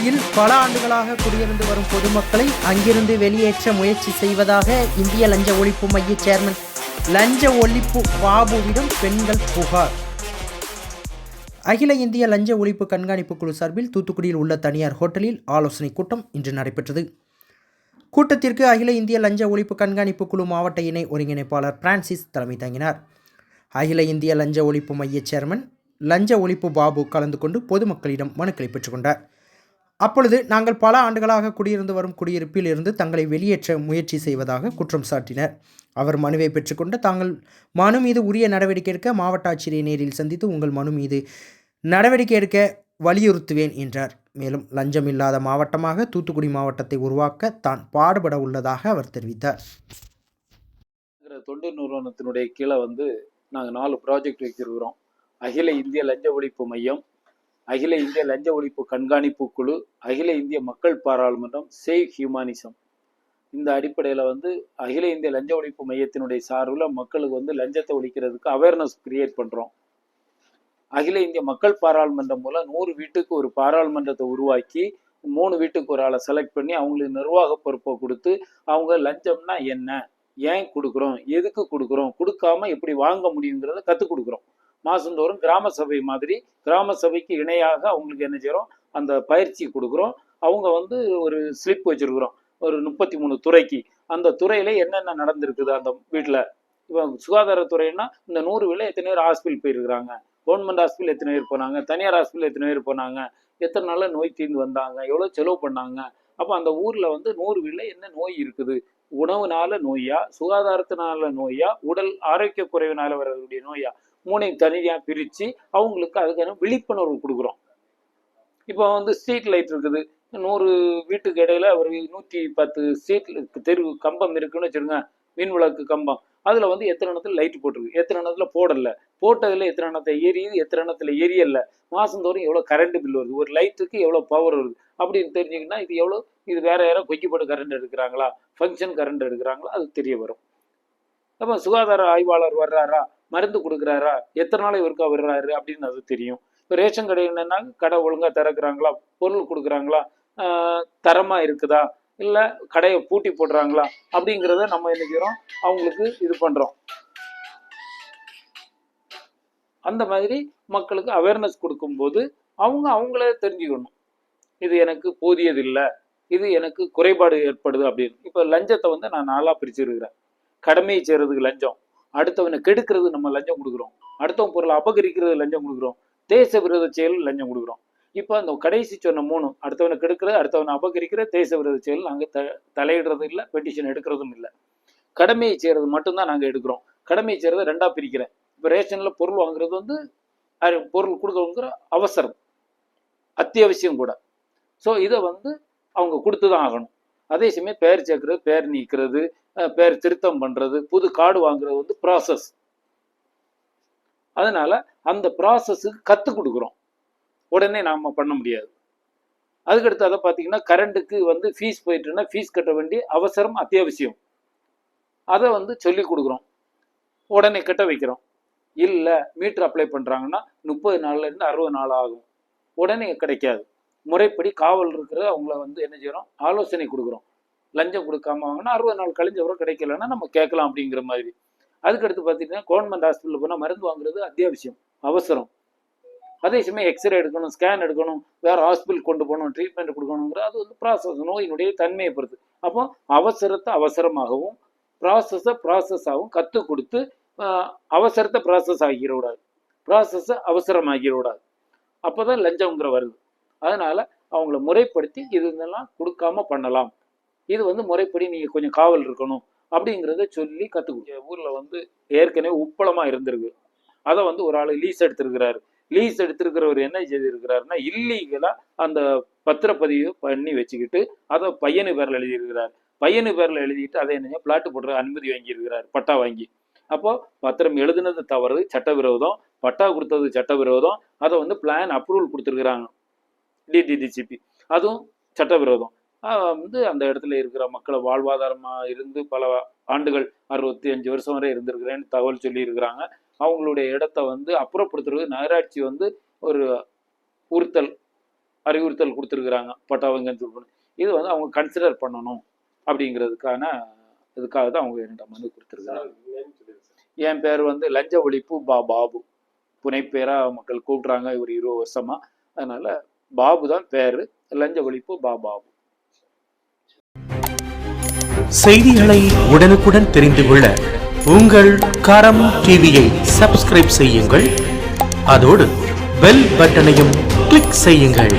தூத்துக்குடியில் பல ஆண்டுகளாக குடியிருந்து வரும் பொதுமக்களை அங்கிருந்து வெளியேற்ற முயற்சி செய்வதாக இந்திய லஞ்ச ஒழிப்பு மைய சேர்மன் லஞ்ச ஒழிப்பு பாபுவிடம் பெண்கள் புகார். அகில இந்திய லஞ்ச ஒழிப்பு கண்காணிப்பு குழு சார்பில் தூத்துக்குடியில் உள்ள தனியார் ஹோட்டலில் ஆலோசனை கூட்டம் இன்று நடைபெற்றது. கூட்டத்திற்கு அகில இந்திய லஞ்ச ஒழிப்பு கண்காணிப்பு குழு மாவட்ட இணை ஒருங்கிணைப்பாளர் பிரான்சிஸ் தலைமை தாங்கினார். அகில இந்திய லஞ்ச ஒழிப்பு மைய சேர்மன் லஞ்ச ஒழிப்பு பாபு கலந்து கொண்டு பொதுமக்களிடம் மனுக்களை பெற்றுக்கொண்டார். அப்பொழுது நாங்கள் பல ஆண்டுகளாக குடியிருந்து வரும் குடியிருப்பில் இருந்து தங்களை வெளியேற்ற முயற்சி செய்வதாக குற்றம் சாட்டினர். அவர் மனுவை பெற்றுக்கொண்டு தாங்கள் மனு மீது உரிய நடவடிக்கை எடுக்க மாவட்ட ஆட்சியரை நேரில் சந்தித்து உங்கள் மனு மீது நடவடிக்கை எடுக்க வலியுறுத்துவேன் என்றார். மேலும் லஞ்சம் இல்லாத மாவட்டமாக தூத்துக்குடி மாவட்டத்தை உருவாக்க தான் பாடுபட உள்ளதாக அவர் தெரிவித்தார். தொண்டு நிறுவனத்தினுடைய கீழே நாங்கள் 4 ப்ராஜெக்ட் வச்சிருக்கிறோம். அகில இந்திய லஞ்ச ஒழிப்பு மையம், அகில இந்திய லஞ்ச ஒழிப்பு கண்காணிப்பு குழு, அகில இந்திய மக்கள் பாராளுமன்றம், சேவ் ஹியூமானிசம். இந்த அடிப்படையில் அகில இந்திய லஞ்ச ஒழிப்பு மையத்தினுடைய சார்பில் மக்களுக்கு லஞ்சத்தை ஒழிக்கிறதுக்கு அவேர்னஸ் கிரியேட் பண்ணுறோம். அகில இந்திய மக்கள் பாராளுமன்றம் மூலம் 100 வீட்டுக்கு ஒரு பாராளுமன்றத்தை உருவாக்கி 3 வீட்டுக்கு ஒரு ஆளை செலக்ட் பண்ணி அவங்களுக்கு நிர்வாக பொறுப்பை கொடுத்து அவங்க லஞ்சம்னா என்ன, ஏன் கொடுக்குறோம், எதுக்கு கொடுக்குறோம், கொடுக்காம எப்படி வாங்க முடியுங்கிறத கற்றுக் கொடுக்குறோம். மாதந்தோறும் கிராம சபை மாதிரி கிராம சபைக்கு இணையாக அவங்களுக்கு என்ன செய்கிறோம், அந்த பயிற்சி கொடுக்குறோம். அவங்க ஒரு ஸ்லிப் வச்சுருக்குறோம் ஒரு 33 துறைக்கு. அந்த துறையில் என்னென்ன நடந்திருக்குது அந்த வீட்டில். இப்போ சுகாதாரத்துறைன்னா இந்த 100 வீட்டில் எத்தனை பேர் ஹாஸ்பிட்டல் போயிருக்கிறாங்க, கவர்மெண்ட் ஹாஸ்பிட்டல் எத்தனை பேர் போனாங்க, தனியார் ஹாஸ்பிட்டல் எத்தனை பேர் போனாங்க, எத்தனை நாளில் நோய் தீர்ந்து வந்தாங்க, எவ்வளோ செலவு பண்ணாங்க. அப்போ அந்த ஊரில் 100 வீட்டில் என்ன நோய் இருக்குது, உணவுனால நோயா, சுகாதாரத்தினால நோயா, உடல் ஆரோக்கிய குறைவினால வரக்கூடிய நோயா, 3 தனியாக பிரித்து அவங்களுக்கு அதுக்கான விழிப்புணர்வு கொடுக்குறோம். இப்போ ஸ்ட்ரீட் லைட் இருக்குது, 100 வீட்டுக்கு இடையில ஒரு 110 ஸ்ட்ரீட் தெரு கம்பம் இருக்குன்னு வச்சுருங்க, மின் விளக்கு கம்பம். அதில் எத்தனை இடத்துல லைட் போட்டிருக்கு, எத்தனை இடத்துல போடலை, போட்டதில் எத்தனை இடத்துல எரியுது, எத்தனை இடத்துல எரியலை, மாதந்தோறும் எவ்வளோ கரண்ட் பில் வருது, ஒரு லைட்டுக்கு எவ்வளோ பவர் வருது அப்படின்னு தெரிஞ்சிங்கன்னா இது எவ்வளோ, இது வேற யாரோ கொக்கிப்பட்டு கரண்ட் எடுக்கிறாங்களா, ஃபங்க்ஷன் கரண்ட் எடுக்கிறாங்களா, அது தெரிய வரும். அப்போ சுகாதார ஆய்வாளர் வர்றாரா, மருந்து கொடுக்குறாரா, எத்தனை நாள் இவருக்கா வர்றாரு அப்படின்னு அது தெரியும். இப்போ ரேஷன் கடை என்னன்னா கடை ஒழுங்காக திறக்கிறாங்களா, பொருள் கொடுக்குறாங்களா, தரமாக இருக்குதா, இல்லை கடையை பூட்டி போடுறாங்களா அப்படிங்கிறத நம்ம என்ன செய்கிறோம், அவங்களுக்கு இது பண்ணுறோம். அந்த மாதிரி மக்களுக்கு அவேர்னஸ் கொடுக்கும்போது அவங்களே தெரிஞ்சுக்கணும், இது எனக்கு போதியதில்லை, இது எனக்கு குறைபாடு ஏற்படுது அப்படின்னு. இப்போ லஞ்சத்தை நான் 4ஆக பிரிச்சுருக்கிறேன். கடமையை செய்கிறதுக்கு லஞ்சம், அடுத்தவனை கெடுக்கிறது நம்ம லஞ்சம் கொடுக்குறோம், அடுத்தவன் பொருளை அபகரிக்கிறது லஞ்சம் கொடுக்குறோம், தேச விரோத செயல் லஞ்சம் கொடுக்குறோம். இப்போ அந்த கடைசி சொன்ன 3, அடுத்தவனை கெடுக்கிறது, அடுத்தவனை அபகரிக்கிற, தேச விரோத செயல் நாங்கள் தலையிடுறது இல்லை, பெட்டிஷன் எடுக்கிறதும் இல்லை. கடமையை செய்கிறது மட்டும்தான் நாங்கள் எடுக்கிறோம். கடமையை செய்கிறத 2ஆக பிரிக்கிறேன். இப்போ ரேஷனில் பொருள் வாங்குறது பொருள் கொடுக்கணுங்கிற அவசரம், அத்தியாவசியம் கூட. ஸோ இதை அவங்க கொடுத்து தான் ஆகணும். அதே சமயம் பேர் சேர்க்கறது, பேர் நீக்கிறது, பேர் திருத்தம் பண்ணுறது, புது கார்டு வாங்குறது ப்ராசஸ். அதனால அந்த ப்ராசஸுக்கு கற்றுக் கொடுக்குறோம், உடனே நாம் பண்ண முடியாது. அதுக்கடுத்து அதை பார்த்தீங்கன்னா கரண்ட்டுக்கு ஃபீஸ் போயிட்டுன்னா ஃபீஸ் கட்ட வேண்டிய அவசரம், அத்தியாவசியம். அதை சொல்லி கொடுக்குறோம், உடனே கட்ட வைக்கிறோம். இல்லை மீட்டர் அப்ளை பண்ணுறாங்கன்னா 30 நாள்லேருந்து 60 நாள் ஆகும், உடனே கிடைக்காது. முறைப்படி காவல் இருக்கிற அவங்கள என்ன செய்கிறோம், ஆலோசனை கொடுக்குறோம். லஞ்சம் கொடுக்காம வாங்கினா 60 நாள் கழிஞ்சவரை கிடைக்கலன்னா நம்ம கேட்கலாம் அப்படிங்கிற மாதிரி. அதுக்கடுத்து பார்த்தீங்கன்னா கவர்மெண்ட் ஹாஸ்பிட்டலில் போனால் மருந்து வாங்குறது அத்தியாவசியம், அவசரம். அதே சமயம் எக்ஸ்ரே எடுக்கணும், ஸ்கேன் எடுக்கணும், வேறு ஹாஸ்பிட்டல் கொண்டு போகணும், ட்ரீட்மெண்ட் கொடுக்கணுங்கிற அது ப்ராசஸ், நோயினுடைய தன்மையை பொறுத்து. அப்போ அவசரத்தை அவசரமாகவும் ப்ராசஸாகவும் கற்றுக் கொடுத்து அவசரத்தை ப்ராசஸ் ஆகிடக்கூடாது, ப்ராசஸை அவசரமாகிடக்கூடாது. அப்போ தான் லஞ்சம்ங்கிற வருது. அதனால் அவங்கள முறைப்படுத்தி இதெல்லாம் கொடுக்காம பண்ணலாம். இது முறைப்படி நீங்கள் கொஞ்சம் காவல் இருக்கணும் அப்படிங்கிறத சொல்லி கற்றுக்க. ஊரில் ஏற்கனவே உப்பளமாக இருந்திருக்கு, அதை ஒரு ஆள் லீஸ் எடுத்திருக்கிறாரு. லீஸ் எடுத்திருக்கிறவர் என்ன செய்திருக்கிறாருன்னா இல்லீகலாக அந்த பத்திரப்பதிவு பண்ணி வச்சுக்கிட்டு அதை பையனு பேரில் எழுதியிருக்கிறார். பையனு பேரில் எழுதிட்டு அதை என்ன பிளாட்டு போடுற அனுமதி வாங்கியிருக்கிறார், பட்டா வாங்கி. அப்போது பத்திரம் எழுதுனது தவறு, சட்டவிரோதம், பட்டா கொடுத்தது சட்டவிரோதம். அதை பிளான் அப்ரூவல் கொடுத்துருக்குறாங்க டிடிசிபி, அதுவும் சட்டவிரோதம். அந்த இடத்துல இருக்கிற மக்களை வாழ்வாதாரமாக இருந்து பல ஆண்டுகள் 65 வருஷம் வரை இருந்திருக்கிறேன்னு தகவல் சொல்லியிருக்கிறாங்க. அவங்களுடைய இடத்த அப்புறப்படுத்துறது நகராட்சி ஒரு உறுத்தல் அறிவுறுத்தல் கொடுத்துருக்குறாங்க பட்டாவை இது வந்து அவங்க கன்சிடர் பண்ணணும் அப்படிங்கிறதுக்காக தான் அவங்க என்னிடம் மனு கொடுத்துருக்காங்க. என் பேர் வந்து லஞ்ச ஒழிப்பு பாபு, புனைப்பேரா மக்கள் கூப்பிடுறாங்க. ஒரு 20 வருஷமா, அதனால பாபு தான் பேரு. லஞ்ச ஒழிப்பு பாபு. செய்திகளை உடனுக்குடன் தெரிந்து கொள்ள உங்கள் கரம் டிவியை சப்ஸ்கிரைப் செய்யுங்கள். அதோடு பெல் பட்டனையும் கிளிக் செய்யுங்கள்.